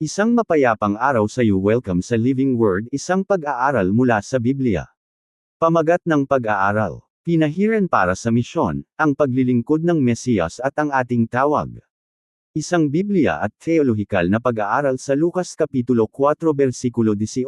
Isang mapayapang araw sa iyo. Welcome sa Living Word, isang pag-aaral mula sa Biblia. Pamagat ng pag-aaral. Pinahiran para sa misyon, ang paglilingkod ng Mesiyas at ang ating tawag. Isang Biblia at theolohikal na pag-aaral sa Lucas Kapitulo 4 versikulo 18.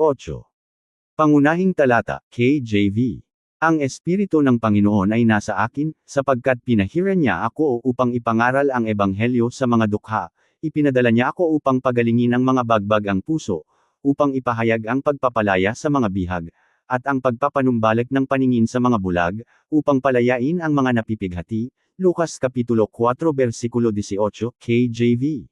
Pangunahing talata, KJV. Ang Espiritu ng Panginoon ay nasa akin, sapagkat pinahiran niya ako upang ipangaral ang Ebanghelyo sa mga dukha. Ipinadala niya ako upang pagalingin ang mga bagbag ang puso, upang ipahayag ang pagpapalaya sa mga bihag, at ang pagpapanumbalik ng paningin sa mga bulag, upang palayain ang mga napipighati. Lucas Kapitulo 4 versikulo 18, KJV.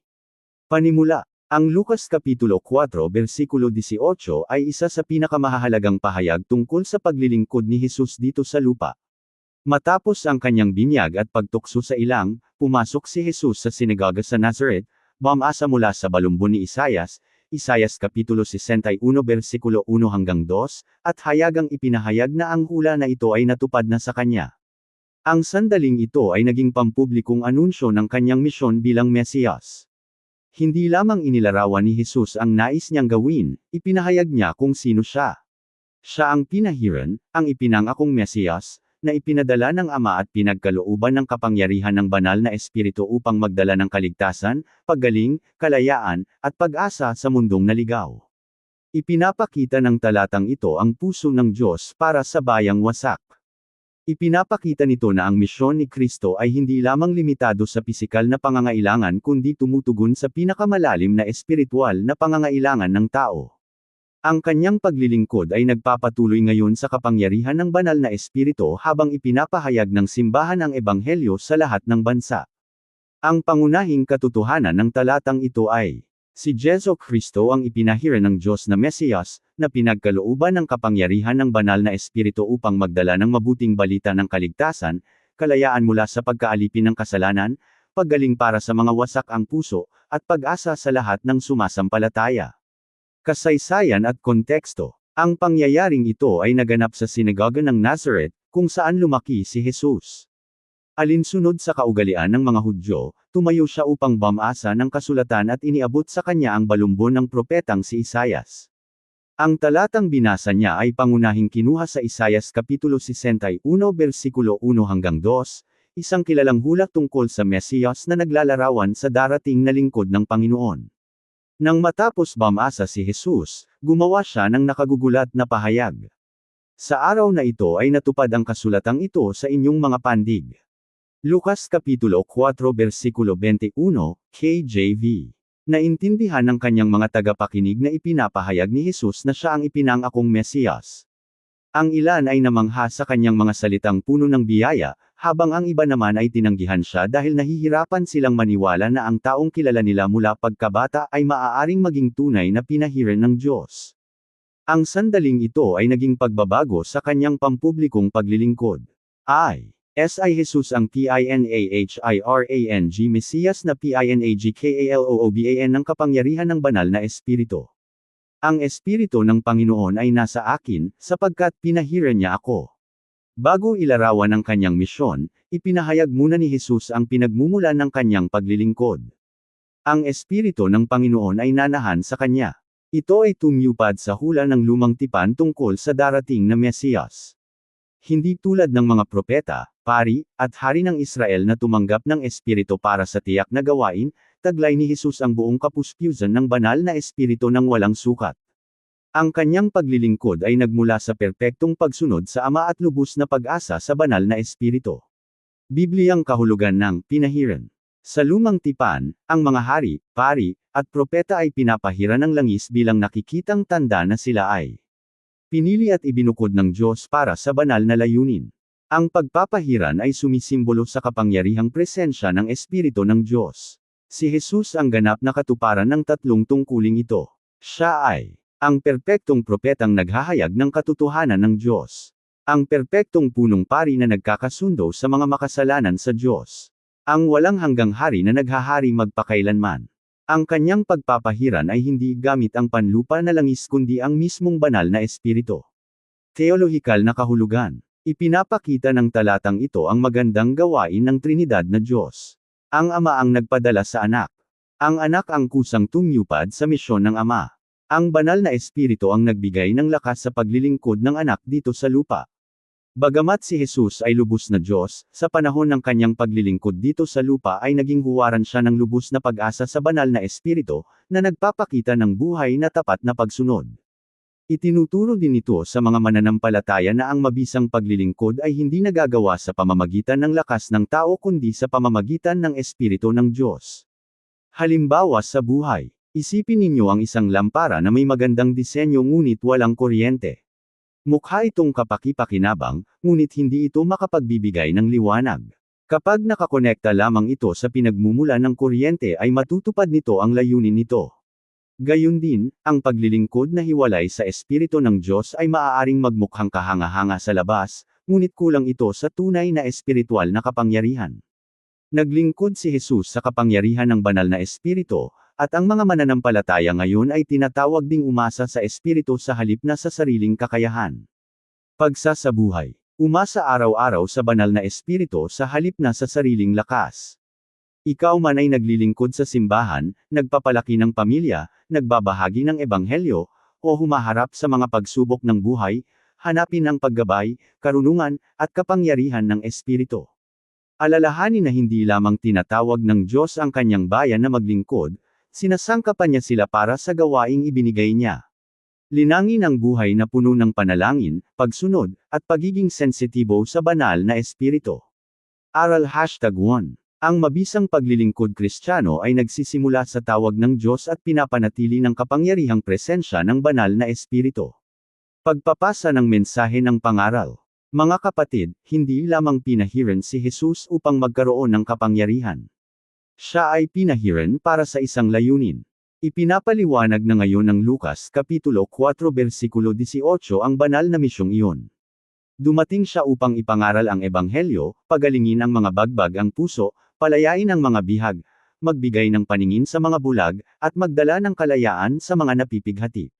Panimula. Ang Lucas Kapitulo 4 versikulo 18 ay isa sa pinakamahalagang pahayag tungkol sa paglilingkod ni Jesus dito sa lupa. Matapos ang kanyang binyag at pagtukso sa ilang, pumasok si Jesus sa sinagoga sa Nazareth, bumasa mula sa balumbon ni Isaias Kapitulo 61 versikulo 1 hanggang 2, at hayagang ipinahayag na ang hula na ito ay natupad na sa kanya. Ang sandaling ito ay naging pampublikong anunsyo ng kanyang misyon bilang Mesiyas. Hindi lamang inilarawan ni Jesus ang nais niyang gawin, ipinahayag niya kung sino siya. Siya ang pinahiran, ang ipinangakong Mesiyas, na ipinadala ng Ama at pinagkalooban ng kapangyarihan ng banal na Espiritu upang magdala ng kaligtasan, paggaling, kalayaan, at pag-asa sa mundong naligaw. Ipinapakita ng talatang ito ang puso ng Diyos para sa bayang wasak. Ipinapakita nito na ang misyon ni Kristo ay hindi lamang limitado sa pisikal na pangangailangan kundi tumutugon sa pinakamalalim na espiritual na pangangailangan ng tao. Ang kanyang paglilingkod ay nagpapatuloy ngayon sa kapangyarihan ng banal na Espiritu habang ipinapahayag ng simbahan ang Ebanghelyo sa lahat ng bansa. Ang pangunahing katotohanan ng talatang ito ay, si Jesu Kristo ang ipinahiran ng Diyos na Mesiyas, na pinagkalooban ng kapangyarihan ng banal na Espiritu upang magdala ng mabuting balita ng kaligtasan, kalayaan mula sa pagkaalipin ng kasalanan, paggaling para sa mga wasak ang puso, at pag-asa sa lahat ng sumasampalataya. Kasaysayan at konteksto. Ang pangyayaring ito ay naganap sa sinagoga ng Nazareth, kung saan lumaki si Jesus. Alinsunod sa kaugalian ng mga Hudyo, tumayo siya upang bumasa ng kasulatan at iniabot sa kanya ang balumbon ng propetang si Isaias. Ang talatang binasa niya ay pangunahing kinuha sa Isaias Kapitulo 61 versikulo 1 hanggang 2, isang kilalang hula tungkol sa Mesiyas na naglalarawan sa darating na lingkod ng Panginoon. Nang matapos bumasa si Jesus, gumawa siya ng nakagugulat na pahayag. Sa araw na ito ay natupad ang kasulatang ito sa inyong mga pandig. Lucas Kapitulo 4 versikulo 21, KJV. Naintindihan ng kanyang mga tagapakinig na ipinapahayag ni Jesus na siya ang ipinangakong Mesiyas. Ang ilan ay namangha sa kanyang mga salitang puno ng biyaya, habang ang iba naman ay tinanggihan siya dahil nahihirapan silang maniwala na ang taong kilala nila mula pagkabata ay maaaring maging tunay na pinahiran ng Diyos. Ang sandaling ito ay naging pagbabago sa kanyang pampublikong paglilingkod. Si Jesus ang Pinahiran Mesiyas na Pinagkalooban ng kapangyarihan ng banal na Espiritu. Ang Espiritu ng Panginoon ay nasa akin, sapagkat pinahiran niya ako. Bago ilarawan ang kanyang misyon, ipinahayag muna ni Jesus ang pinagmumulan ng kanyang paglilingkod. Ang Espiritu ng Panginoon ay nanahan sa kanya. Ito ay tumupad sa hula ng lumang tipan tungkol sa darating na Mesiyas. Hindi tulad ng mga propeta, pari, at hari ng Israel na tumanggap ng Espiritu para sa tiyak na gawain, taglay ni Jesus ang buong kapuspyusan ng banal na Espiritu ng walang sukat. Ang kanyang paglilingkod ay nagmula sa perpektong pagsunod sa Ama at lubos na pag-asa sa banal na Espiritu. Bibliyang kahulugan ng pinahiran. Sa lumang tipan, ang mga hari, pari, at propeta ay pinapahiran ng langis bilang nakikitang tanda na sila ay pinili at ibinukod ng Diyos para sa banal na layunin. Ang pagpapahiran ay sumisimbolo sa kapangyarihang presensya ng Espiritu ng Diyos. Si Jesus ang ganap na katuparan ng tatlong tungkuling ito. Siya ay ang perpektong propetang naghahayag ng katotohanan ng Diyos. Ang perpektong punong pari na nagkakasundo sa mga makasalanan sa Diyos. Ang walang hanggang hari na naghahari magpakailanman. Ang kanyang pagpapahiran ay hindi gamit ang panlupa na langis kundi ang mismong banal na Espiritu. Theolohikal na kahulugan. Ipinapakita ng talatang ito ang magandang gawain ng Trinidad na Diyos. Ang Ama ang nagpadala sa Anak. Ang anak ang kusang tumyupad sa misyon ng Ama. Ang banal na espiritu ang nagbigay ng lakas sa paglilingkod ng anak dito sa lupa. Bagamat si Jesus ay lubos na Diyos, sa panahon ng kanyang paglilingkod dito sa lupa ay naging huwaran siya ng lubos na pag-asa sa banal na espiritu, na nagpapakita ng buhay na tapat na pagsunod. Itinuturo din ito sa mga mananampalataya na ang mabisang paglilingkod ay hindi nagagawa sa pamamagitan ng lakas ng tao kundi sa pamamagitan ng Espiritu ng Diyos. Halimbawa sa buhay, isipin ninyo ang isang lampara na may magandang disenyo ngunit walang kuryente. Mukha itong kapaki-pakinabang, ngunit hindi ito makapagbibigay ng liwanag. Kapag nakakonekta lamang ito sa pinagmumula ng kuryente ay matutupad nito ang layunin nito. Gayun din, ang paglilingkod na hiwalay sa Espiritu ng Diyos ay maaaring magmukhang kahanga-hanga sa labas, ngunit kulang ito sa tunay na espiritual na kapangyarihan. Naglingkod si Jesus sa kapangyarihan ng banal na Espiritu, at ang mga mananampalataya ngayon ay tinatawag ding umasa sa Espiritu sa halip na sa sariling kakayahan. Pagsasabuhay. Umasa araw-araw sa banal na Espiritu sa halip na sa sariling lakas. Ikaw man ay naglilingkod sa simbahan, nagpapalaki ng pamilya, nagbabahagi ng ebanghelyo, o humaharap sa mga pagsubok ng buhay, hanapin ang paggabay, karunungan, at kapangyarihan ng Espiritu. Alalahanin na hindi lamang tinatawag ng Diyos ang kanyang bayan na maglingkod, sinasangkapan niya sila para sa gawaing ibinigay niya. Linangin ang buhay na puno ng panalangin, pagsunod, at pagiging sensitibo sa banal na Espiritu. Aral #1. Ang mabisang paglilingkod Kristiyano ay nagsisimula sa tawag ng Diyos at pinapanatili ng kapangyarihang presensya ng banal na Espiritu. Pagpapasa ng mensahe ng pangaral. Mga kapatid, hindi lamang pinahiran si Jesus upang magkaroon ng kapangyarihan. Siya ay pinahiran para sa isang layunin. Ipinapaliwanag na ngayon ng Lucas Kapitulo 4 versikulo 18 ang banal na misyong iyon. Dumating siya upang ipangaral ang ebanghelyo, pagalingin ang mga bagbag ang puso, palayain ang mga bihag, magbigay ng paningin sa mga bulag, at magdala ng kalayaan sa mga napipighati.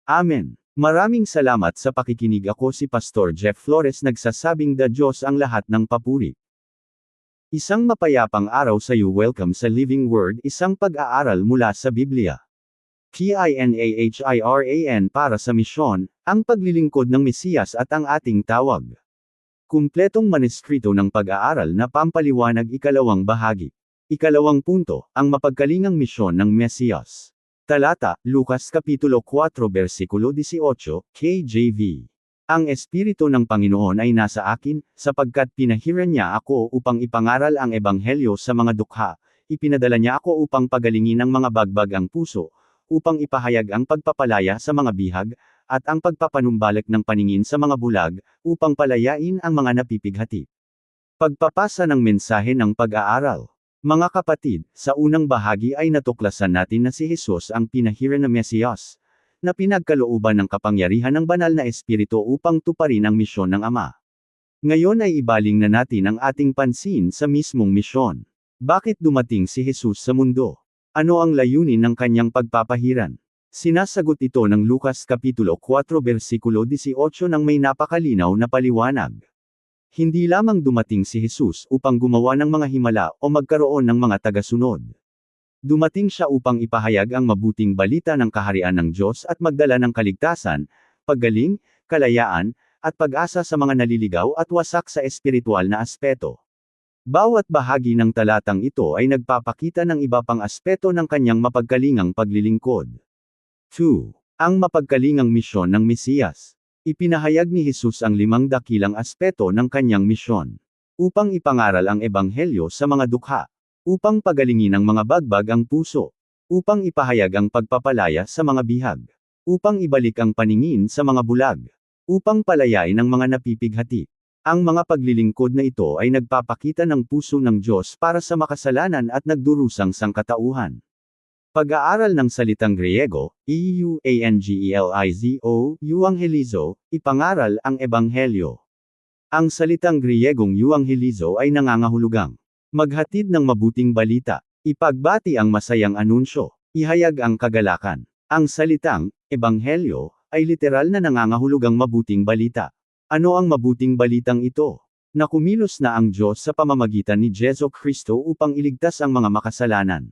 Amen. Maraming salamat sa pakikinig. Ako si Pastor Jeff Flores, nagsasabing the Diyos ang lahat ng papuri. Isang mapayapang araw sa iyo. Welcome sa Living Word, isang pag-aaral mula sa Biblia. Pinahiran para sa misyon, ang paglilingkod ng Mesiyas at ang ating tawag. Kumpletong maneskrito ng pag-aaral na pampaliwanag. Ikalawang bahagi. Ikalawang punto, ang mapagkalingang misyon ng Mesiyas. Talata, Lucas Kapitulo 4 versikulo 18, KJV. Ang Espiritu ng Panginoon ay nasa akin, sapagkat pinahiran niya ako upang ipangaral ang ebanghelyo sa mga dukha, ipinadala niya ako upang pagalingin ang mga bagbag ang puso, upang ipahayag ang pagpapalaya sa mga bihag, at ang pagpapanumbalik ng paningin sa mga bulag, upang palayain ang mga napipighati. Pagpapasa ng mensahe ng pag-aaral. Mga kapatid, sa unang bahagi ay natuklasan natin na si Jesus ang pinahiran na Mesiyas, na pinagkalooban ng kapangyarihan ng banal na Espiritu upang tuparin ang misyon ng Ama. Ngayon ay ibaling na natin ang ating pansin sa mismong misyon. Bakit dumating si Jesus sa mundo? Ano ang layunin ng kanyang pagpapahiran? Sinasagot ito ng Lucas Kapitulo 4 versikulo 18 nang may napakalinaw na paliwanag. Hindi lamang dumating si Jesus upang gumawa ng mga himala o magkaroon ng mga tagasunod. Dumating siya upang ipahayag ang mabuting balita ng kaharian ng Diyos at magdala ng kaligtasan, paggaling, kalayaan, at pag-asa sa mga naliligaw at wasak sa espiritual na aspeto. Bawat bahagi ng talatang ito ay nagpapakita ng iba pang aspeto ng kanyang mapagkalingang paglilingkod. 2. Ang mapagkalingang misyon ng Mesiyas. Ipinahayag ni Jesus ang 5 dakilang aspeto ng kanyang misyon. Upang ipangaral ang ebanghelyo sa mga dukha. Upang pagalingin ang mga bagbag ang puso. Upang ipahayag ang pagpapalaya sa mga bihag. Upang ibalik ang paningin sa mga bulag. Upang palayain ang mga napipighati. Ang mga paglilingkod na ito ay nagpapakita ng puso ng Diyos para sa makasalanan at nagdurusang sangkatauhan. Pag-aaral ng salitang Griego, euangelizo, ipangaral ang ebanghelyo. Ang salitang Griegong euangelizo ay nangangahulugang maghatid ng mabuting balita, ipagbati ang masayang anunsyo, ihayag ang kagalakan. Ang salitang ebanghelyo ay literal na nangangahulugang mabuting balita. Ano ang mabuting balitang ito? Na kumilos na ang Diyos sa pamamagitan ni Jesu Kristo upang iligtas ang mga makasalanan.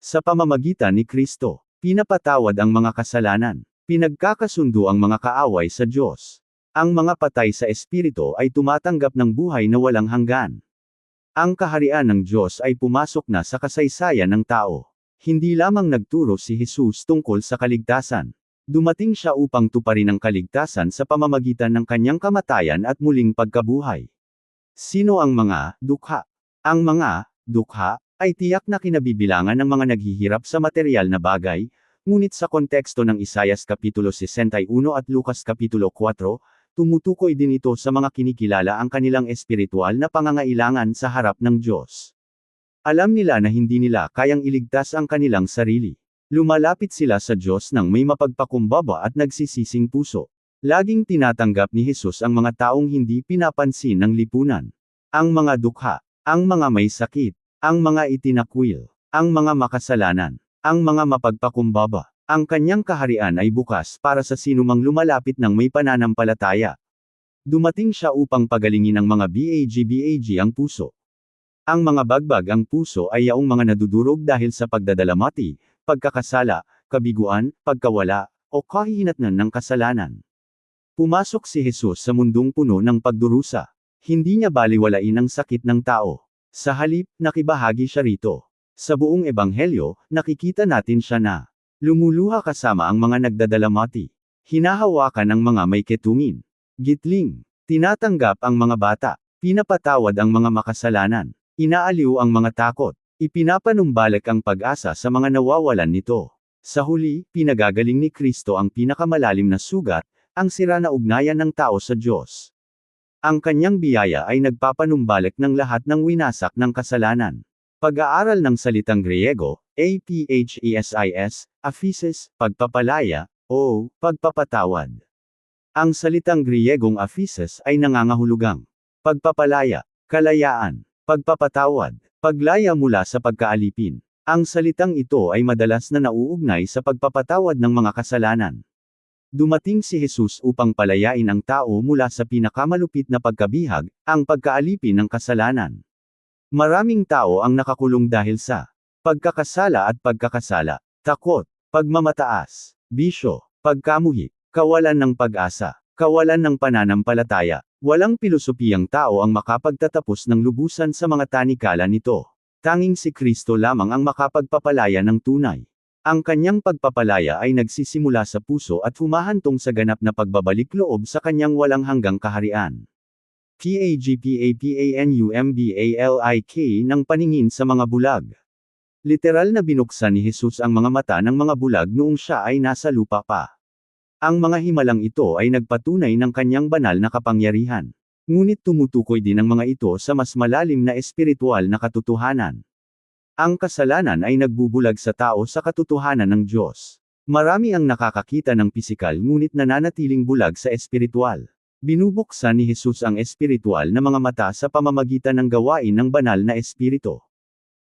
Sa pamamagitan ni Kristo, pinapatawad ang mga kasalanan. Pinagkakasundo ang mga kaaway sa Diyos. Ang mga patay sa espiritu ay tumatanggap ng buhay na walang hanggan. Ang kaharian ng Diyos ay pumasok na sa kasaysayan ng tao. Hindi lamang nagturo si Jesus tungkol sa kaligtasan. Dumating siya upang tuparin ang kaligtasan sa pamamagitan ng kanyang kamatayan at muling pagkabuhay. Sino ang mga dukha? Ang mga dukha ay tiyak na kinabibilangan ng mga naghihirap sa materyal na bagay, ngunit sa konteksto ng Isaias Kapitulo 61 at Lucas Kapitulo 4, tumutukoy din ito sa mga kinikilala ang kanilang espiritual na pangangailangan sa harap ng Diyos. Alam nila na hindi nila kayang iligtas ang kanilang sarili. Lumalapit sila sa Diyos ng may mapagpakumbaba at nagsisising puso. Laging tinatanggap ni Jesus ang mga taong hindi pinapansin ng lipunan. Ang mga dukha, ang mga may sakit, ang mga itinakwil, ang mga makasalanan, ang mga mapagpakumbaba. Ang kanyang kaharian ay bukas para sa sinumang lumalapit ng may pananampalataya. Dumating siya upang pagalingin ang mga BAG ang puso. Ang mga bagbag ang puso ay yaong mga nadudurog dahil sa pagdadalamati, pagkakasala, kabiguan, pagkawala, o kahihinatnan ng kasalanan. Pumasok si Jesus sa mundong puno ng pagdurusa. Hindi niya baliwalain ang sakit ng tao. Sa halip, nakibahagi siya rito. Sa buong ebanghelyo, nakikita natin siya na lumuluha kasama ang mga nagdadalamati. Hinahawakan ang mga may ketungin. Gitling. Tinatanggap ang mga bata. Pinapatawad ang mga makasalanan. Inaaliw ang mga takot. Ipinapanumbalik ang pag-asa sa mga nawawalan nito. Sa huli, pinagagaling ni Kristo ang pinakamalalim na sugat, ang sira na ugnayan ng tao sa Diyos. Ang kanyang biyaya ay nagpapanumbalik ng lahat ng winasak ng kasalanan. Pag-aaral ng salitang Griego, aphesis, aphesis, pagpapalaya, o pagpapatawad. Ang salitang Griegong aphesis ay nangangahulugang pagpapalaya, kalayaan, pagpapatawad, paglaya mula sa pagkaalipin. Ang salitang ito ay madalas na nauugnay sa pagpapatawad ng mga kasalanan. Dumating si Jesus upang palayain ang tao mula sa pinakamalupit na pagkabihag, ang pagkaalipin ng kasalanan. Maraming tao ang nakakulong dahil sa pagkakasala at pagkakasala, takot, pagmamataas, bisyo, pagkamuhi, kawalan ng pag-asa, kawalan ng pananampalataya. Walang pilosopiyang tao ang makapagtatapos ng lubusan sa mga tanikala nito. Tanging si Kristo lamang ang makapagpapalaya ng tunay. Ang kanyang pagpapalaya ay nagsisimula sa puso at humahantong sa ganap na pagbabalik loob sa kanyang walang hanggang kaharian. Pagpapanumbalik ng paningin sa mga bulag. Literal na binuksan ni Jesus ang mga mata ng mga bulag noong siya ay nasa lupa pa. Ang mga himalang ito ay nagpatunay ng kanyang banal na kapangyarihan. Ngunit tumutukoy din ang mga ito sa mas malalim na espiritual na katotohanan. Ang kasalanan ay nagbubulag sa tao sa katotohanan ng Diyos. Marami ang nakakakita ng pisikal ngunit nananatiling bulag sa espiritual. Binubuksan ni Jesus ang espiritual na mga mata sa pamamagitan ng gawain ng banal na espiritu.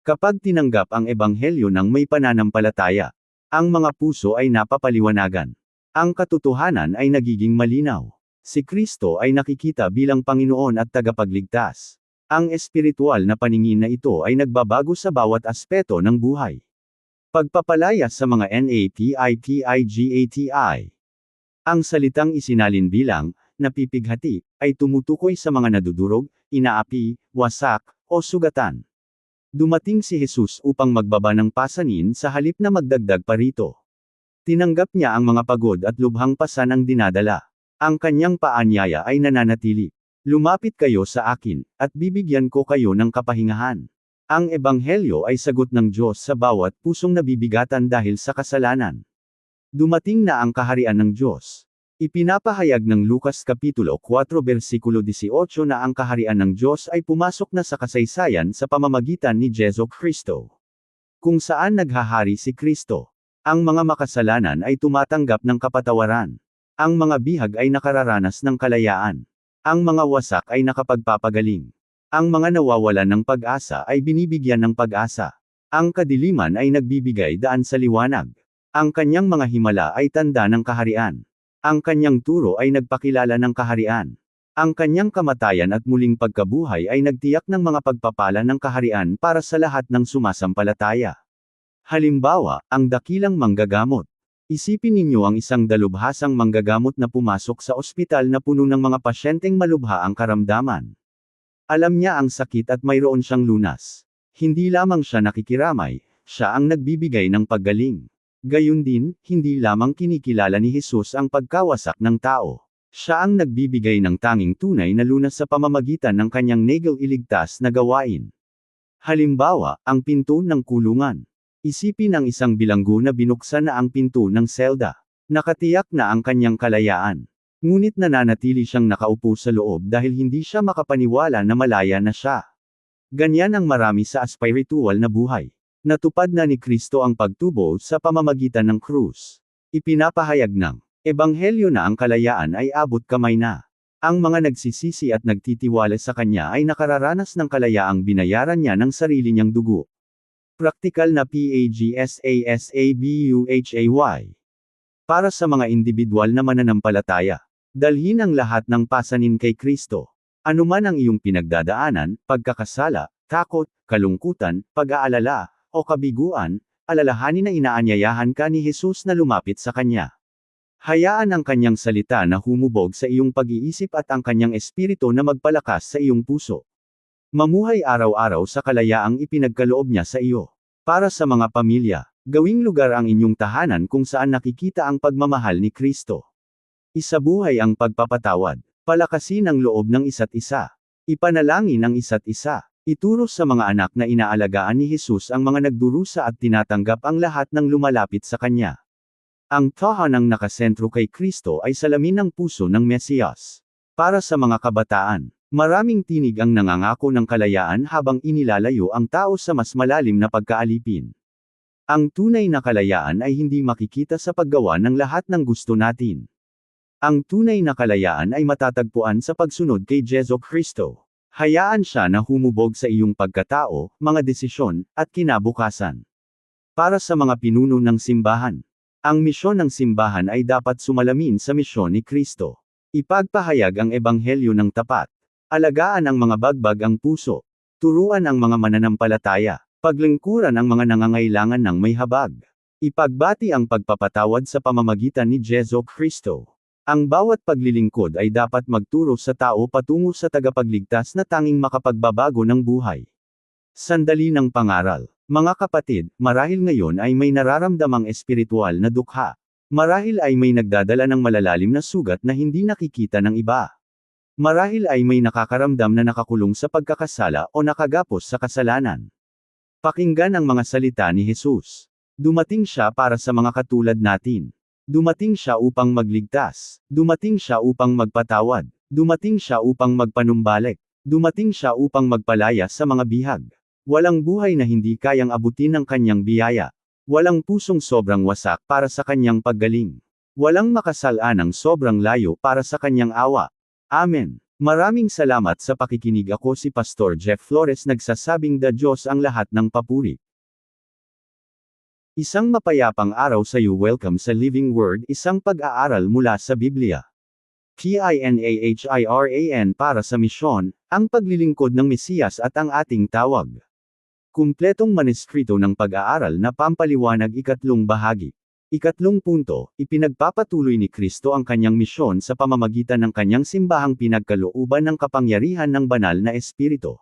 Kapag tinanggap ang ebanghelyo ng may pananampalataya, ang mga puso ay napapaliwanagan. Ang katotohanan ay nagiging malinaw. Si Kristo ay nakikita bilang Panginoon at tagapagligtas. Ang espiritual na paningin na ito ay nagbabago sa bawat aspeto ng buhay. Pagpapalaya sa mga NAPITIGATI. Ang salitang isinalin bilang napipighati ay tumutukoy sa mga nadudurog, inaapi, wasak, o sugatan. Dumating si Jesus upang magbaba ng pasanin sa halip na magdagdag pa rito. Tinanggap niya ang mga pagod at lubhang pasan ang dinadala. Ang kanyang paanyaya ay nananatili. Lumapit kayo sa akin, at bibigyan ko kayo ng kapahingahan. Ang ebanghelyo ay sagot ng Diyos sa bawat pusong nabibigatan dahil sa kasalanan. Dumating na ang kaharian ng Diyos. Ipinapahayag ng Lucas Kapitulo 4 versikulo 18 na ang kaharian ng Diyos ay pumasok na sa kasaysayan sa pamamagitan ni Jesu Kristo. Kung saan naghahari si Kristo. Ang mga makasalanan ay tumatanggap ng kapatawaran. Ang mga bihag ay nakararanas ng kalayaan. Ang mga wasak ay nakapagpapagaling. Ang mga nawawalan ng pag-asa ay binibigyan ng pag-asa. Ang kadiliman ay nagbibigay daan sa liwanag. Ang kanyang mga himala ay tanda ng kaharian. Ang kanyang turo ay nagpakilala ng kaharian. Ang kanyang kamatayan at muling pagkabuhay ay nagtiyak ng mga pagpapala ng kaharian para sa lahat ng sumasampalataya. Halimbawa, ang dakilang manggagamot. Isipin ninyo ang isang dalubhasang manggagamot na pumasok sa ospital na puno ng mga pasyenteng malubha ang karamdaman. Alam niya ang sakit at mayroon siyang lunas. Hindi lamang siya nakikiramay, siya ang nagbibigay ng paggaling. Gayun din, hindi lamang kinikilala ni Jesus ang pagkawasak ng tao. Siya ang nagbibigay ng tanging tunay na lunas sa pamamagitan ng kanyang negil-iligtas na gawain. Halimbawa, ang pinto ng kulungan. Isipin ang isang bilanggo na binuksan na ang pinto ng selda. Nakatiyak na ang kanyang kalayaan. Ngunit nananatili siyang nakaupo sa loob dahil hindi siya makapaniwala na malaya na siya. Ganyan ang marami sa spiritual na buhay. Natupad na ni Kristo ang pagtubo sa pamamagitan ng krus. Ipinapahayag ng Ebanghelyo na ang kalayaan ay abot kamay na. Ang mga nagsisisi at nagtitiwala sa kanya ay nakararanas ng kalayaang binayaran niya ng sarili niyang dugo. Praktikal na PAGSASABUHAY. Para sa mga individual na mananampalataya, dalhin ang lahat ng pasanin kay Kristo. Anuman ang iyong pinagdadaanan, pagkakasala, takot, kalungkutan, pag-aalala, o kabiguan, alalahanin na inaanyayahan ka ni Jesus na lumapit sa Kanya. Hayaan ang Kanyang salita na humubog sa iyong pag-iisip at ang Kanyang Espiritu na magpalakas sa iyong puso. Mamuhay araw-araw sa kalayaang ipinagkaloob niya sa iyo. Para sa mga pamilya, gawing lugar ang inyong tahanan kung saan nakikita ang pagmamahal ni Kristo. Isabuhay ang pagpapatawad. Palakasin ang loob ng isa't isa. Ipanalangin ang isa't isa. Ituro sa mga anak na inaalagaan ni Jesus ang mga nagdurusa at tinatanggap ang lahat ng lumalapit sa Kanya. Ang tahanang nakasentro kay Kristo ay salamin ng puso ng Mesiyas. Para sa mga kabataan, maraming tinig ang nangangako ng kalayaan habang inilalayo ang tao sa mas malalim na pagkaalipin. Ang tunay na kalayaan ay hindi makikita sa paggawa ng lahat ng gusto natin. Ang tunay na kalayaan ay matatagpuan sa pagsunod kay Jesu Kristo. Hayaan siya na humubog sa iyong pagkatao, mga desisyon, at kinabukasan. Para sa mga pinuno ng simbahan, ang misyon ng simbahan ay dapat sumalamin sa misyon ni Kristo. Ipagpahayag ang ebanghelyo ng tapat. Alagaan ang mga bagbag ang puso. Turuan ang mga mananampalataya. Paglingkuran ang mga nangangailangan ng may habag. Ipagbati ang pagpapatawad sa pamamagitan ni Jesu Kristo. Ang bawat paglilingkod ay dapat magturo sa tao patungo sa tagapagligtas na tanging makapagbabago ng buhay. Sandali ng pangaral. Mga kapatid, marahil ngayon ay may nararamdamang espiritual na dukha. Marahil ay may nagdadala ng malalalim na sugat na hindi nakikita ng iba. Marahil ay may nakakaramdam na nakakulong sa pagkakasala o nakagapos sa kasalanan. Pakinggan ang mga salita ni Jesus. Dumating siya para sa mga katulad natin. Dumating siya upang magligtas. Dumating siya upang magpatawad. Dumating siya upang magpanumbalik. Dumating siya upang magpalaya sa mga bihag. Walang buhay na hindi kayang abutin ng kanyang biyaya. Walang pusong sobrang wasak para sa kanyang paggaling. Walang makasalanang sobrang layo para sa kanyang awa. Amen. Maraming salamat sa pakikinig. Ako si Pastor Jeff Flores, nagsasabing da Diyos ang lahat ng papuri. Isang mapayapang araw sa iyo. Welcome sa Living Word, isang pag-aaral mula sa Biblia. PINAHIRAN para sa misyon, ang paglilingkod ng Mesiyas at ang ating tawag. Kumpletong maneskrito ng pag-aaral na pampaliwanag. Ikatlong bahagi. Ikatlong punto, ipinagpapatuloy ni Kristo ang kanyang misyon sa pamamagitan ng kanyang simbahang pinagkalooban ng kapangyarihan ng banal na Espiritu.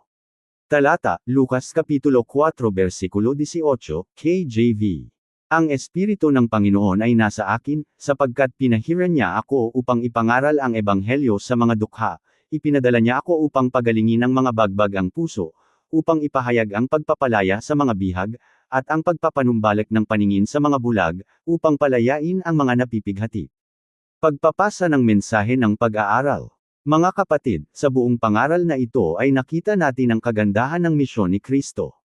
Talata, Lucas Kapitulo 4 versikulo 18, KJV. Ang Espiritu ng Panginoon ay nasa akin, sapagkat pinahiran niya ako upang ipangaral ang Ebanghelyo sa mga dukha, ipinadala niya ako upang pagalingin ang mga bagbag ang puso, upang ipahayag ang pagpapalaya sa mga bihag, at ang pagpapanumbalik ng paningin sa mga bulag, upang palayain ang mga napipighati. Pagpapasa ng mensahe ng pag-aaral. Mga kapatid, sa buong pangaral na ito ay nakita natin ang kagandahan ng misyon ni Kristo.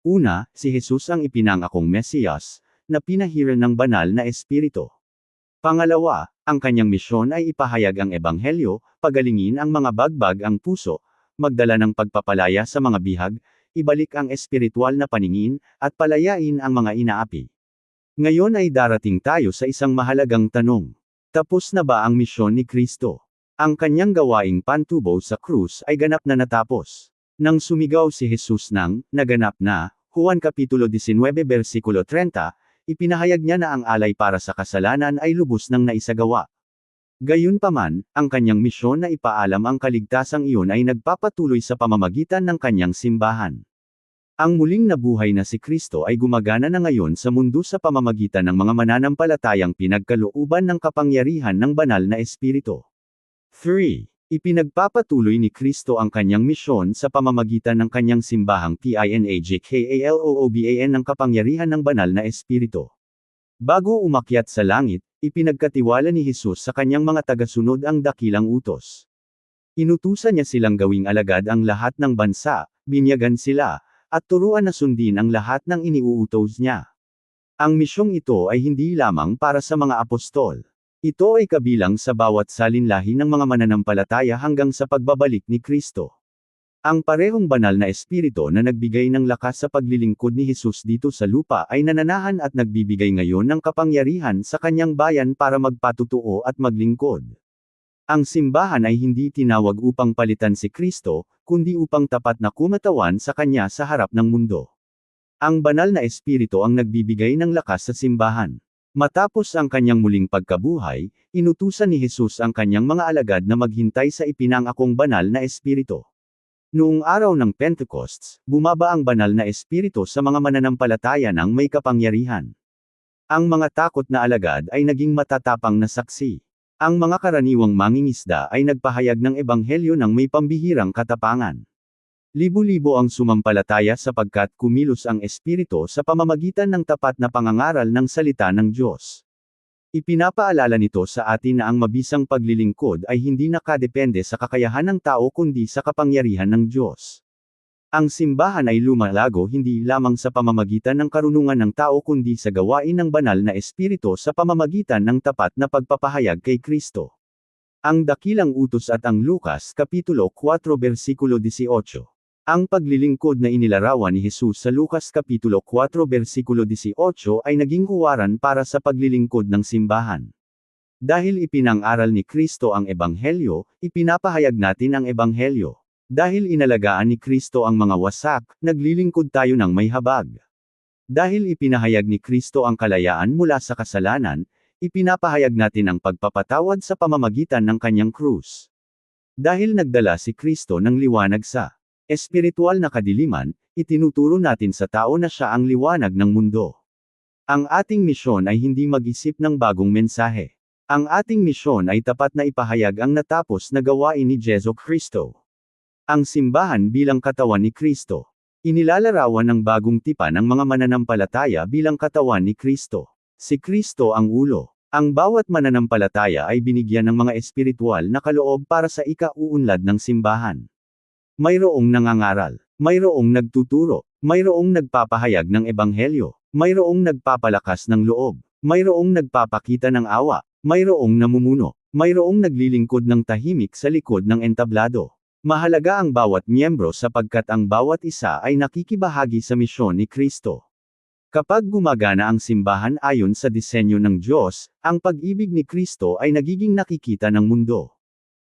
Una, si Jesus ang ipinangakong Mesiyas, na pinahiran ng banal na Espiritu. Pangalawa, ang kanyang misyon ay ipahayag ang Ebanghelyo, pagalingin ang mga bagbag ang puso, magdala ng pagpapalaya sa mga bihag, ibalik ang espiritual na paningin, at palayain ang mga inaapi. Ngayon ay darating tayo sa isang mahalagang tanong. Tapos na ba ang misyon ni Kristo? Ang kanyang gawaing pantubo sa krus ay ganap na natapos. Nang sumigaw si Jesus ng, naganap na, Juan Kapitulo 19 versikulo 30, ipinahayag niya na ang alay para sa kasalanan ay lubos nang naisagawa. Gayunpaman, ang kanyang misyon na ipaalam ang kaligtasang iyon ay nagpapatuloy sa pamamagitan ng kanyang simbahan. Ang muling nabuhay na si Kristo ay gumagana na ngayon sa mundo sa pamamagitan ng mga mananampalatayang pinagkalooban ng kapangyarihan ng banal na Espiritu. 3. Ipinagpapatuloy ni Kristo ang kanyang misyon sa pamamagitan ng kanyang simbahang PINAGKALOOBAN ng kapangyarihan ng banal na Espiritu. Bago umakyat sa langit, ipinagkatiwala ni Jesus sa kanyang mga tagasunod ang dakilang utos. Inutusan niya silang gawing alagad ang lahat ng bansa, binyagan sila, at turuan na sundin ang lahat ng iniuutos niya. Ang misyong ito ay hindi lamang para sa mga apostol. Ito ay kabilang sa bawat salinlahi ng mga mananampalataya hanggang sa pagbabalik ni Kristo. Ang parehong banal na Espiritu na nagbigay ng lakas sa paglilingkod ni Jesus dito sa lupa ay nananahan at nagbibigay ngayon ng kapangyarihan sa kanyang bayan para magpatutuo at maglingkod. Ang simbahan ay hindi tinawag upang palitan si Kristo, kundi upang tapat na kumatawan sa kanya sa harap ng mundo. Ang banal na Espiritu ang nagbibigay ng lakas sa simbahan. Matapos ang kanyang muling pagkabuhay, inutusan ni Jesus ang kanyang mga alagad na maghintay sa ipinangakong banal na Espiritu. Noong araw ng Pentecost, bumaba ang banal na Espiritu sa mga mananampalataya ng may kapangyarihan. Ang mga takot na alagad ay naging matatapang na saksi. Ang mga karaniwang mangingisda ay nagpahayag ng ebanghelyo ng may pambihirang katapangan. Libo-libo ang sumampalataya sapagkat kumilos ang Espiritu sa pamamagitan ng tapat na pangangaral ng salita ng Diyos. Ipinapaalala nito sa atin na ang mabisang paglilingkod ay hindi nakadepende sa kakayahan ng tao kundi sa kapangyarihan ng Diyos. Ang simbahan ay lumalago hindi lamang sa pamamagitan ng karunungan ng tao kundi sa gawain ng banal na Espiritu sa pamamagitan ng tapat na pagpapahayag kay Kristo. Ang dakilang utos at ang Lucas Kapitulo 4 versikulo 18. Ang paglilingkod na inilarawan ni Jesus sa Lucas Kapitulo 4 versikulo 18 ay naging huwaran para sa paglilingkod ng simbahan. Dahil ipinang-aral ni Kristo ang Ebanghelyo, ipinapahayag natin ang Ebanghelyo. Dahil inalagaan ni Kristo ang mga wasak, naglilingkod tayo ng may habag. Dahil ipinahayag ni Kristo ang kalayaan mula sa kasalanan, ipinapahayag natin ang pagpapatawad sa pamamagitan ng kanyang krus. Dahil nagdala si Kristo ng liwanag sa espiritual na kadiliman, itinuturo natin sa tao na siya ang liwanag ng mundo. Ang ating misyon ay hindi mag-isip ng bagong mensahe. Ang ating misyon ay tapat na ipahayag ang natapos na gawain ni Jesu Kristo. Ang simbahan bilang katawan ni Kristo. Inilalarawan ng bagong tipan ng mga mananampalataya bilang katawan ni Kristo. Si Kristo ang ulo. Ang bawat mananampalataya ay binigyan ng mga espiritual na kaloob para sa ikauunlad ng simbahan. Mayroong nangangaral, mayroong nagtuturo, mayroong nagpapahayag ng ebanghelyo, mayroong nagpapalakas ng loob, mayroong nagpapakita ng awa, mayroong namumuno, mayroong naglilingkod ng tahimik sa likod ng entablado. Mahalaga ang bawat miyembro sapagkat ang bawat isa ay nakikibahagi sa misyon ni Kristo. Kapag gumagana ang simbahan ayon sa disenyo ng Diyos, ang pag-ibig ni Kristo ay nagiging nakikita ng mundo.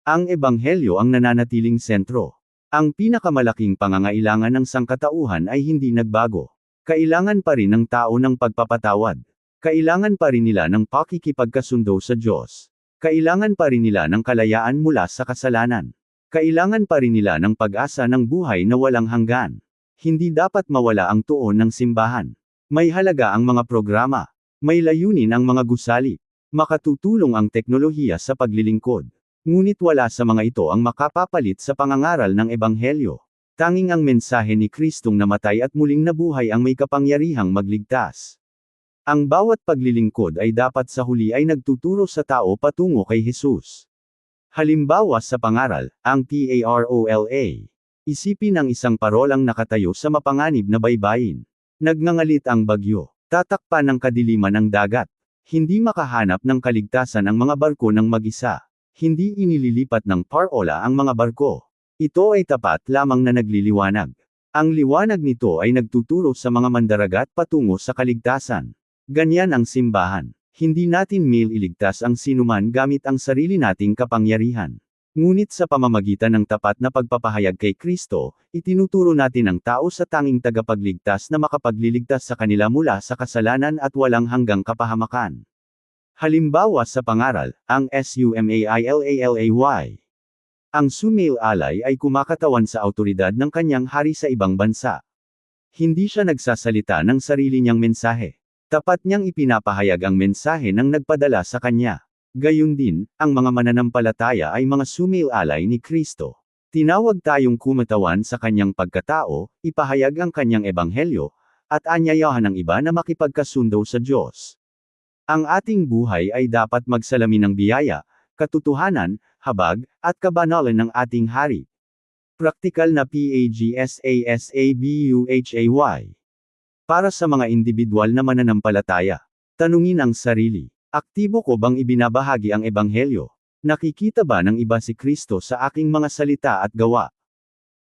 Ang ebanghelyo ang nananatiling sentro. Ang pinakamalaking pangangailangan ng sangkatauhan ay hindi nagbago. Kailangan pa rin ng tao ng pagpapatawad. Kailangan pa rin nila ng pakikipagkasundo sa Diyos. Kailangan pa rin nila ng kalayaan mula sa kasalanan. Kailangan pa rin nila ng pag-asa ng buhay na walang hanggan. Hindi dapat mawala ang tuon ng simbahan. May halaga ang mga programa. May layunin ang mga gusali. Makatutulong ang teknolohiya sa paglilingkod. Ngunit wala sa mga ito ang makapapalit sa pangangaral ng ebanghelyo. Tanging ang mensahe ni Kristong namatay at muling nabuhay ang may kapangyarihang magligtas. Ang bawat paglilingkod ay dapat sa huli ay nagtuturo sa tao patungo kay Jesus. Halimbawa sa pangaral, ang parola. Isipin ang isang parolang nakatayo sa mapanganib na baybayin. Nagngangalit ang bagyo. Tatakpan ng kadiliman ang dagat. Hindi makahanap ng kaligtasan ang mga barko ng mag-isa. Hindi inililipat ng parola ang mga barko. Ito ay tapat lamang na nagliliwanag. Ang liwanag nito ay nagtuturo sa mga mandaragat patungo sa kaligtasan. Ganyan ang simbahan. Hindi natin iligtas ang sinuman gamit ang sarili nating kapangyarihan. Ngunit sa pamamagitan ng tapat na pagpapahayag kay Kristo, itinuturo natin ang tao sa tanging tagapagligtas na makapagliligtas sa kanila mula sa kasalanan at walang hanggang kapahamakan. Halimbawa sa pangaral, ang SUMAILALAY. Ang sumail-alay ay kumakatawan sa awtoridad ng kanyang hari sa ibang bansa. Hindi siya nagsasalita ng sarili niyang mensahe. Tapat niyang ipinapahayag ang mensahe ng nagpadala sa kanya. Gayun din, ang mga mananampalataya ay mga sumail-alay ni Kristo. Tinawag tayong kumatawan sa kanyang pagkatao, ipahayag ang kanyang ebanghelyo, at anyayahan ng iba na makipagkasundo sa Diyos. Ang ating buhay ay dapat magsalamin ng biyaya, katotohanan, habag, at kabanalan ng ating hari. Praktikal na PAGSASABUHAY. Para sa mga individual na mananampalataya, tanungin ang sarili, aktibo ko bang ibinabahagi ang ebanghelyo? Nakikita ba ng iba si Kristo sa aking mga salita at gawa?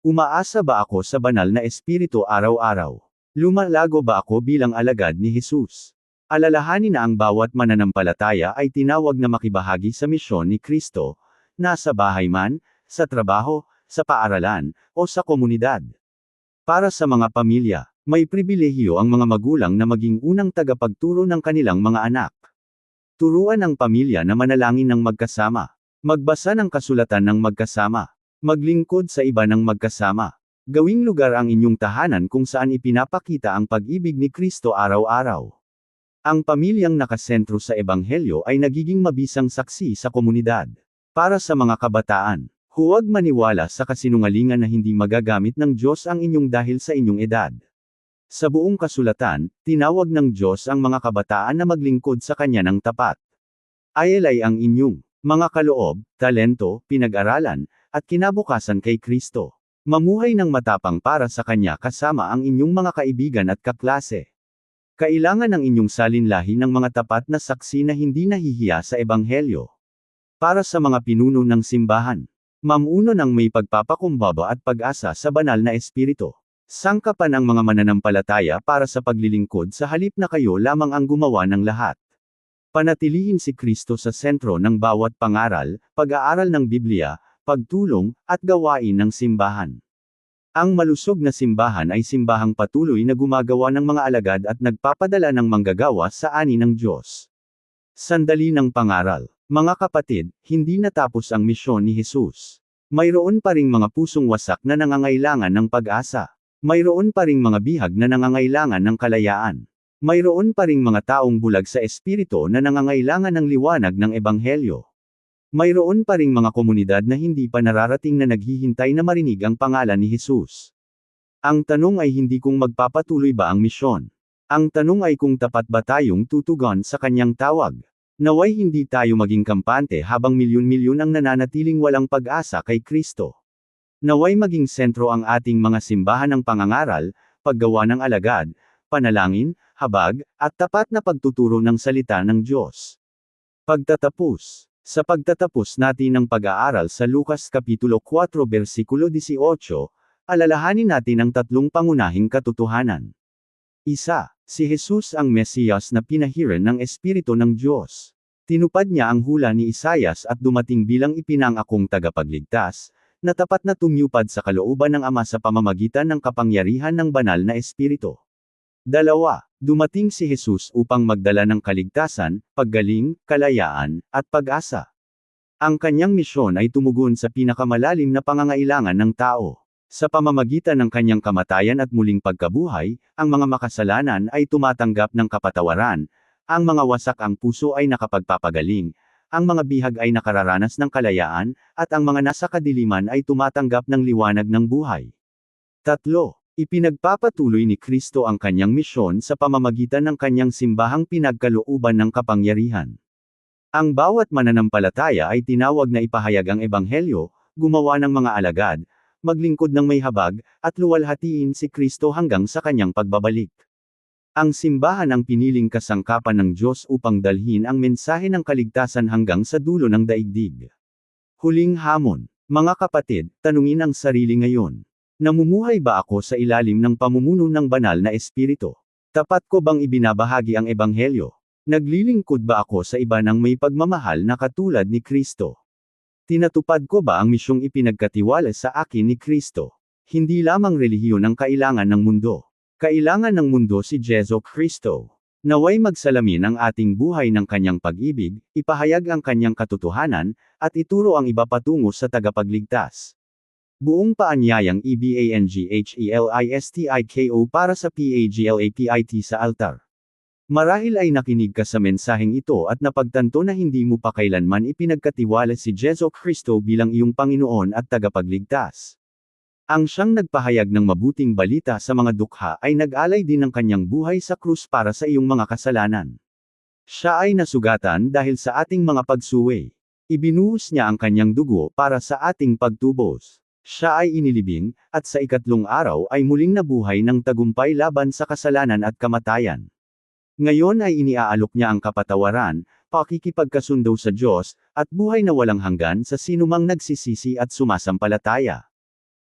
Umaasa ba ako sa banal na espiritu araw-araw? Lumalago ba ako bilang alagad ni Jesus? Alalahanin na ang bawat mananampalataya ay tinawag na makibahagi sa misyon ni Kristo, nasa bahay man, sa trabaho, sa paaralan, o sa komunidad. Para sa mga pamilya, may pribilehiyo ang mga magulang na maging unang tagapagturo ng kanilang mga anak. Turuan ang pamilya na manalangin ng magkasama, magbasa ng kasulatan ng magkasama, maglingkod sa iba ng magkasama. Gawing lugar ang inyong tahanan kung saan ipinapakita ang pag-ibig ni Kristo araw-araw. Ang pamilyang nakasentro sa ebanghelyo ay nagiging mabisang saksi sa komunidad. Para sa mga kabataan, huwag maniwala sa kasinungalingan na hindi magagamit ng Diyos ang inyong dahil sa inyong edad. Sa buong kasulatan, tinawag ng Diyos ang mga kabataan na maglingkod sa Kanya ng tapat. Ayalay ang inyong mga kaloob, talento, pinag-aralan, at kinabukasan kay Kristo. Mamuhay ng matapang para sa Kanya kasama ang inyong mga kaibigan at kaklase. Kailangan ng inyong salinlahi ng mga tapat na saksi na hindi nahihiya sa ebanghelyo. Para sa mga pinuno ng simbahan, mamuno ng may pagpapakumbaba at pag-asa sa banal na espiritu. Sangkapan ang mga mananampalataya para sa paglilingkod sa halip na kayo lamang ang gumawa ng lahat. Panatilihin si Kristo sa sentro ng bawat pangaral, pag-aaral ng Biblia, pagtulong, at gawain ng simbahan. Ang malusog na simbahan ay simbahang patuloy na gumagawa ng mga alagad at nagpapadala ng manggagawa sa ani ng Diyos. Sandali ng pangaral. Mga kapatid, hindi natapos ang misyon ni Jesus. Mayroon pa ring mga pusong wasak na nangangailangan ng pag-asa. Mayroon pa ring mga bihag na nangangailangan ng kalayaan. Mayroon pa ring mga taong bulag sa espiritu na nangangailangan ng liwanag ng ebanghelyo. Mayroon pa ring mga komunidad na hindi pa nararating na naghihintay na marinig ang pangalan ni Jesus. Ang tanong ay hindi kung magpapatuloy ba ang misyon. Ang tanong ay kung tapat ba tayong tutugon sa kanyang tawag. Naway hindi tayo maging kampante habang milyon-milyon ang nananatiling walang pag-asa kay Kristo. Naway maging sentro ang ating mga simbahan ng pangangaral, paggawa ng alagad, panalangin, habag, at tapat na pagtuturo ng salita ng Diyos. Pagtatapos. Sa pagtatapos natin ng pag-aaral sa Lucas Kapitulo 4 versikulo 18, alalahanin natin ang tatlong pangunahing katotohanan. Isa, si Jesus ang Mesiyas na pinahiran ng Espiritu ng Diyos. Tinupad niya ang hula ni Isaias at dumating bilang ipinangakong tagapagligtas, na tapat na tumupad sa kalooban ng Ama sa pamamagitan ng kapangyarihan ng banal na Espiritu. Dalawa, dumating si Jesus upang magdala ng kaligtasan, paggaling, kalayaan, at pag-asa. Ang kanyang misyon ay tumugon sa pinakamalalim na pangangailangan ng tao. Sa pamamagitan ng kanyang kamatayan at muling pagkabuhay, ang mga makasalanan ay tumatanggap ng kapatawaran, ang mga wasak ang puso ay nakapagpapagaling, ang mga bihag ay nakararanas ng kalayaan, at ang mga nasa kadiliman ay tumatanggap ng liwanag ng buhay. Tatlo, ipinagpapatuloy ni Kristo ang kanyang misyon sa pamamagitan ng kanyang simbahang pinagkalooban ng kapangyarihan. Ang bawat mananampalataya ay tinawag na ipahayag ang ebanghelyo, gumawa ng mga alagad, maglingkod ng may habag, at luwalhatiin si Kristo hanggang sa kanyang pagbabalik. Ang simbahan ang piniling kasangkapan ng Diyos upang dalhin ang mensahe ng kaligtasan hanggang sa dulo ng daigdig. Huling hamon. Mga kapatid, tanungin ang sarili ngayon. Namumuhay ba ako sa ilalim ng pamumuno ng banal na espiritu? Tapat ko bang ibinabahagi ang ebanghelyo? Naglilingkod ba ako sa iba ng may pagmamahal na katulad ni Kristo? Tinatupad ko ba ang misyong ipinagkatiwala sa akin ni Kristo? Hindi lamang relihiyon ang kailangan ng mundo. Kailangan ng mundo si Jesu Kristo. Naway magsalamin ang ating buhay ng kanyang pag-ibig, ipahayag ang kanyang katotohanan, at ituro ang iba patungo sa tagapagligtas. Buong paanyayang EBANGHELISTIKO para sa PAGLAPIT sa altar. Marahil ay nakinig ka sa mensaheng ito at napagtanto na hindi mo pa kailanman ipinagkatiwala si Jesu Kristo bilang iyong Panginoon at tagapagligtas. Ang siyang nagpahayag ng mabuting balita sa mga dukha ay nag-alay din ng kanyang buhay sa krus para sa iyong mga kasalanan. Siya ay nasugatan dahil sa ating mga pagsuway. Ibinuhos niya ang kanyang dugo para sa ating pagtubos. Siya ay inilibing, at sa ikatlong araw ay muling nabuhay ng tagumpay laban sa kasalanan at kamatayan. Ngayon ay iniaalok niya ang kapatawaran, pakikipagkasundo sa Diyos, at buhay na walang hanggan sa sinumang nagsisisi at sumasampalataya.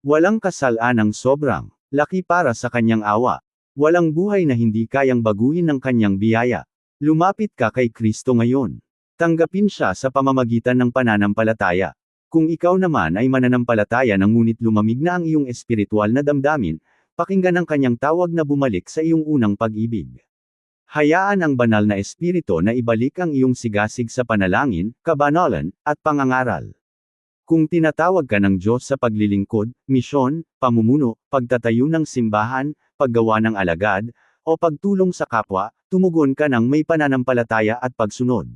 Walang kasalanang sobrang laki para sa kanyang awa. Walang buhay na hindi kayang baguhin ng kanyang biyaya. Lumapit ka kay Kristo ngayon. Tanggapin siya sa pamamagitan ng pananampalataya. Kung ikaw naman ay mananampalataya na ngunit lumamig na ang iyong espiritual na damdamin, pakinggan ang kanyang tawag na bumalik sa iyong unang pag-ibig. Hayaan ang banal na espiritu na ibalik ang iyong sigasig sa panalangin, kabanalan, at pangangaral. Kung tinatawag ka ng Diyos sa paglilingkod, misyon, pamumuno, pagtatayo ng simbahan, paggawa ng alagad, o pagtulong sa kapwa, tumugon ka ng may pananampalataya at pagsunod.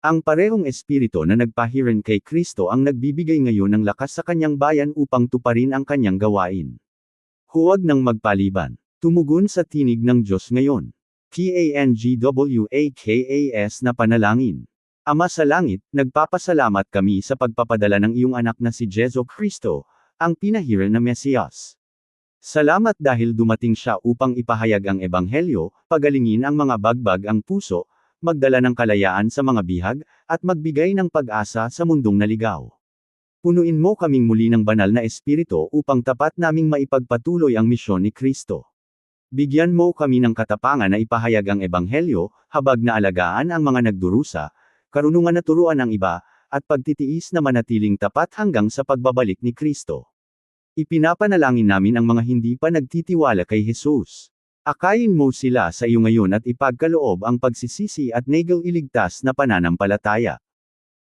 Ang parehong espiritu na nagpahiran kay Kristo ang nagbibigay ngayon ng lakas sa kanyang bayan upang tuparin ang kanyang gawain. Huwag nang magpaliban. Tumugon sa tinig ng Diyos ngayon. PANGWAKAS na panalangin. Ama sa langit, nagpapasalamat kami sa pagpapadala ng iyong anak na si Jesu Kristo, ang pinahiran na Mesiyas. Salamat dahil dumating siya upang ipahayag ang ebanghelyo, pagalingin ang mga bagbag ang puso, magdala ng kalayaan sa mga bihag, at magbigay ng pag-asa sa mundong naligaw. Punuin mo kaming muli ng banal na espiritu upang tapat naming maipagpatuloy ang misyon ni Kristo. Bigyan mo kami ng katapangan na ipahayag ang ebanghelyo, habag na alagaan ang mga nagdurusa, karunungan na turuan ang iba, at pagtitiis na manatiling tapat hanggang sa pagbabalik ni Kristo. Ipinapanalangin namin ang mga hindi pa nagtitiwala kay Jesus. Akayin mo sila sa iyo ngayon at ipagkaloob ang pagsisisi at nagel iligtas na pananampalataya.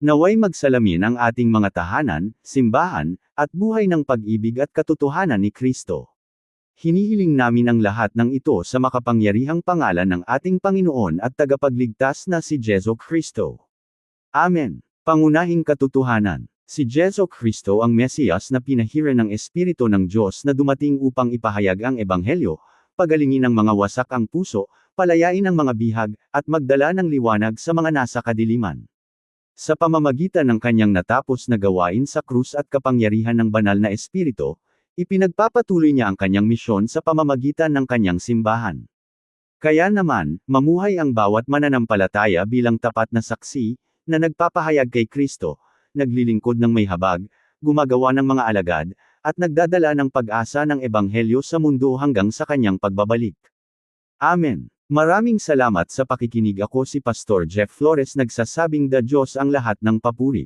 Naway magsalamin ang ating mga tahanan, simbahan, at buhay ng pag-ibig at katotohanan ni Kristo. Hinihiling namin ang lahat ng ito sa makapangyarihang pangalan ng ating Panginoon at tagapagligtas na si Jesu Kristo. Amen. Pangunahing katotohanan. Si Jesu Kristo ang Mesiyas na pinahiran ng Espiritu ng Diyos na dumating upang ipahayag ang ebanghelyo, pagalingin ang mga wasak ang puso, palayain ang mga bihag, at magdala ng liwanag sa mga nasa kadiliman. Sa pamamagitan ng kanyang natapos na gawain sa krus at kapangyarihan ng banal na Espiritu, ipinagpapatuloy niya ang kanyang misyon sa pamamagitan ng kanyang simbahan. Kaya naman, mamuhay ang bawat mananampalataya bilang tapat na saksi, na nagpapahayag kay Kristo, naglilingkod ng may habag, gumagawa ng mga alagad, at nagdadala ng pag-asa ng ebanghelyo sa mundo hanggang sa kanyang pagbabalik. Amen. Maraming salamat sa pakikinig. Ako si Pastor Jeff Flores, nagsasabing the Diyos ang lahat ng papuri.